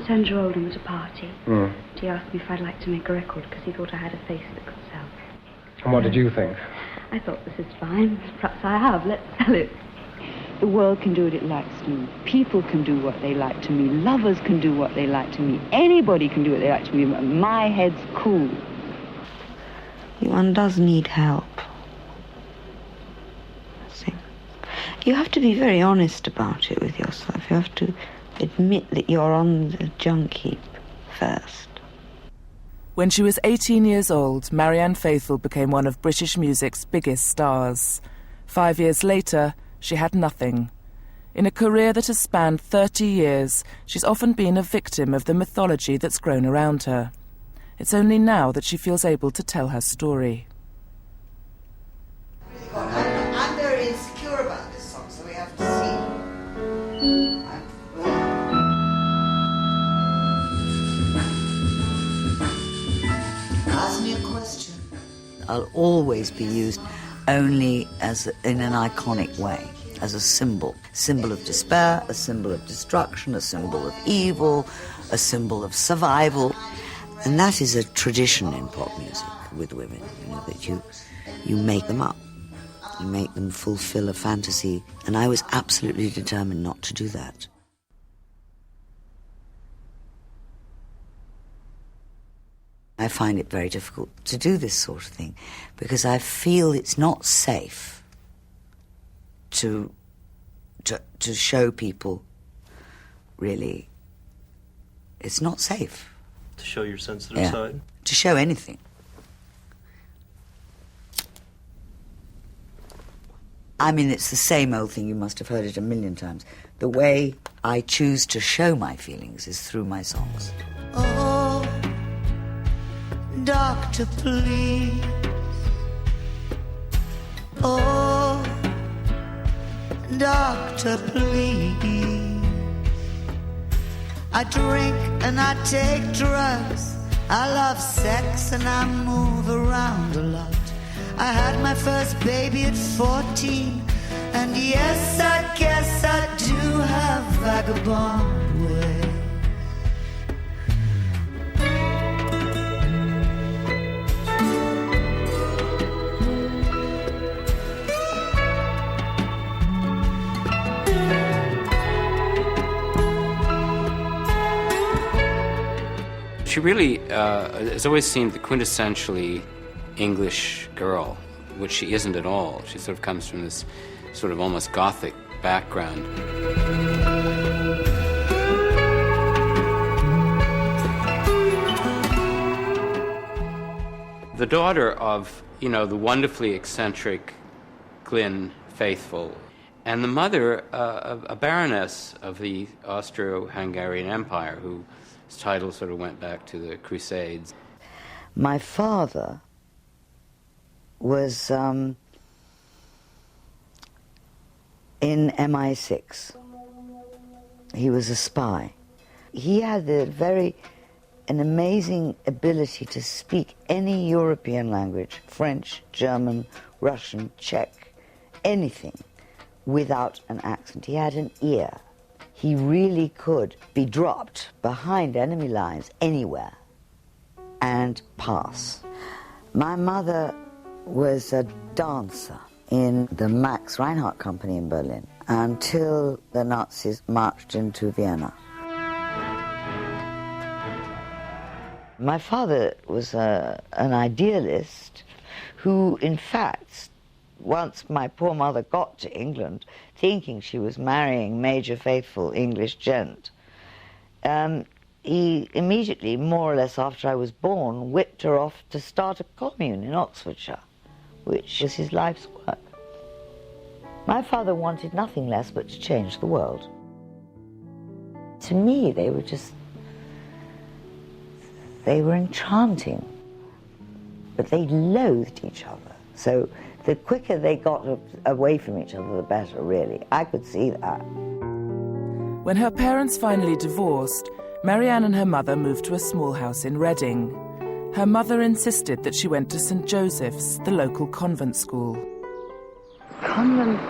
Sandra Oldham at a party. He asked me if I'd like to make a record because he thought I had a face that could sell. And what did you think? I thought, this is fine. Perhaps I have. Let's sell it. The world can do what it likes to me. People can do what they like to me. Lovers can do what they like to me. Anybody can do what they like to me. My head's cool. One does need help. I think. You have to be very honest about it with yourself. You have to admit that you're on the junk heap first. When she was 18 years old, Marianne Faithfull became one of British music's biggest stars. 5 years later, she had nothing. In a career that has spanned 30 years, she's often been a victim of the mythology that's grown around her. It's only now that she feels able to tell her story. I'm very insecure about this song, so we have to see. Ask me a question. I'll always be used only in an iconic way, as a symbol of despair, a symbol of destruction, a symbol of evil, a symbol of survival. And that is a tradition in pop music with women, that you make them up. You make them fulfill a fantasy. And I was absolutely determined not to do that. I find it very difficult to do this sort of thing because I feel it's not safe to show people, really. It's not safe. To show your sensitive side? To show anything. I mean, it's the same old thing, you must have heard it a million times. The way I choose to show my feelings is through my songs. Oh, doctor, please. Oh, doctor, please. I drink and I take drugs. I love sex and I move around a lot. I had my first baby at 14. And yes, I guess I do have vagabond ways. She really has always seemed the quintessentially English girl, which she isn't at all. She sort of comes from this sort of almost Gothic background. The daughter of, the wonderfully eccentric Glyn Faithfull, and the mother, a baroness of the Austro-Hungarian Empire, whose title sort of went back to the Crusades. My father was in MI6. He was a spy. He had an amazing ability to speak any European language, French, German, Russian, Czech, anything, without an accent. He had an ear. He really could be dropped behind enemy lines anywhere and pass. My mother was a dancer in the Max Reinhardt Company in Berlin until the Nazis marched into Vienna. My father was an idealist who, in fact, once my poor mother got to England, thinking she was marrying Major Faithfull, English gent, he immediately, more or less after I was born, whipped her off to start a commune in Oxfordshire, which was his life's work. My father wanted nothing less but to change the world. To me, they were enchanting, but they loathed each other. So the quicker they got away from each other, the better, really. I could see that. When her parents finally divorced, Marianne and her mother moved to a small house in Reading. Her mother insisted that she went to St. Joseph's, the local convent school. Convent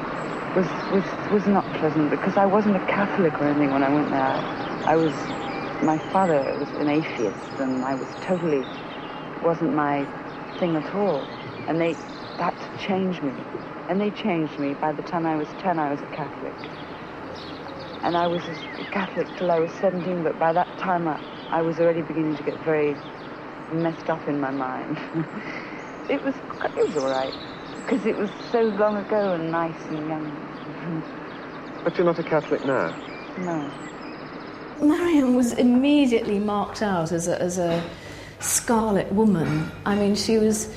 was not pleasant because I wasn't a Catholic or anything when I went there. I was My father was an atheist, and I wasn't my thing at all. And that changed me. And they changed me. By the time I was 10, I was a Catholic. And I was a Catholic till I was 17, but by that time I was already beginning to get very messed up in my mind. It was all right, because it was so long ago and nice and young. But you're not a Catholic now? No. Marianne was immediately marked out as a scarlet woman. I mean, she was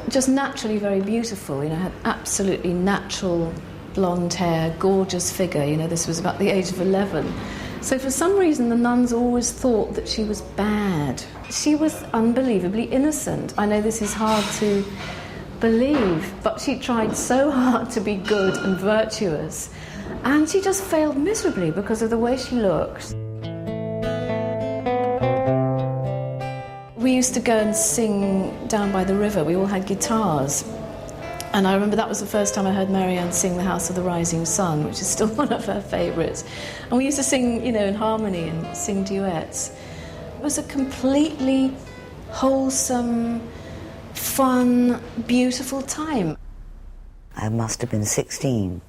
just naturally very beautiful, had absolutely natural blonde hair, gorgeous figure. This was about the age of 11. So for some reason, the nuns always thought that she was bad. She was unbelievably innocent. I know this is hard to believe, but she tried so hard to be good and virtuous, and she just failed miserably because of the way she looked. We used to go and sing down by the river. We all had guitars. And I remember that was the first time I heard Marianne sing The House of the Rising Sun, which is still one of her favourites. And we used to sing, in harmony and sing duets. It was a completely wholesome, fun, beautiful time. I must have been 16.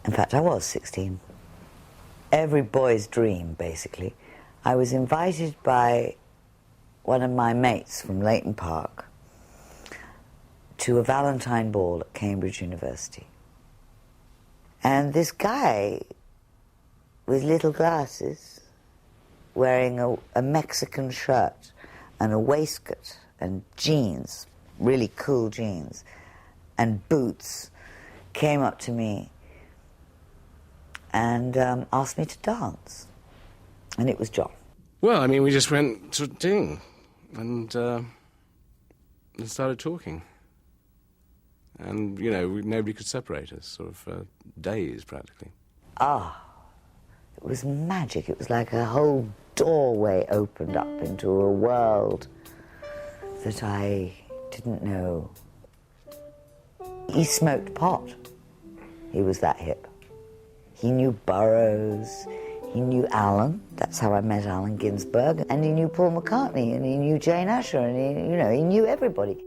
In fact, I was 16. Every boy's dream, basically. I was invited by one of my mates from Leighton Park to a Valentine ball at Cambridge University. And this guy with little glasses, wearing a Mexican shirt and a waistcoat and jeans, really cool jeans, and boots, came up to me and asked me to dance. And it was John. Well, I mean, we just went to ding and started talking. And, nobody could separate us, sort of days, practically. It was magic. It was like a whole doorway opened up into a world that I didn't know. He smoked pot. He was that hip. He knew Burroughs. He knew Alan. That's how I met Allen Ginsberg. And he knew Paul McCartney, and he knew Jane Asher, and he knew everybody.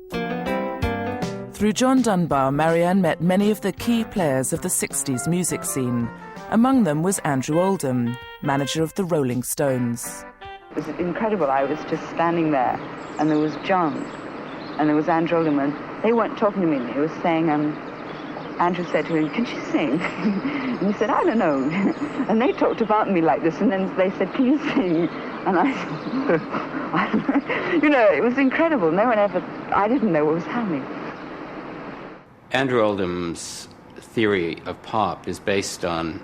Through John Dunbar, Marianne met many of the key players of the 60s music scene. Among them was Andrew Oldham, manager of the Rolling Stones. It was incredible. I was just standing there, and there was John, and there was Andrew Oldham, and they weren't talking to me. They were saying, Andrew said to him, "Can she sing?" And he said, "I don't know." And they talked about me like this, and then they said, "Can you sing?" And I said, it was incredible. I didn't know what was happening. Andrew Oldham's theory of pop is based on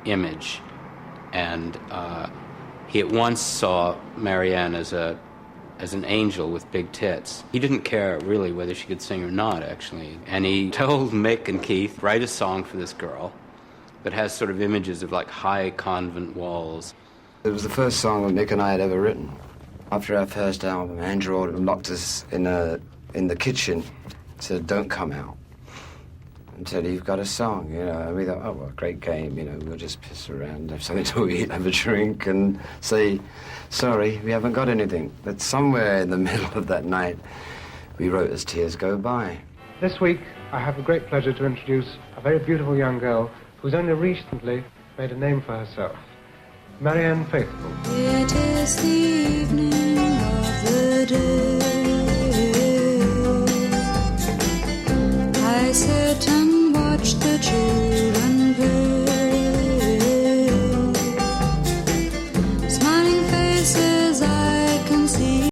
image, and he at once saw Marianne as an angel with big tits. He didn't care really whether she could sing or not, actually. And he told Mick and Keith, write a song for this girl that has sort of images of like high convent walls. It was the first song that Mick and I had ever written. After our first album, Andrew Oldham locked us in the kitchen, said, "Don't come out until you've got a song," And we thought, oh, well, great game, we'll just piss around, have something to eat, have a drink, and say, sorry, we haven't got anything. But somewhere in the middle of that night, we wrote As Tears Go By. This week, I have the great pleasure to introduce a very beautiful young girl who's only recently made a name for herself, Marianne Faithfull. It is the evening of the day. I sit and watch the children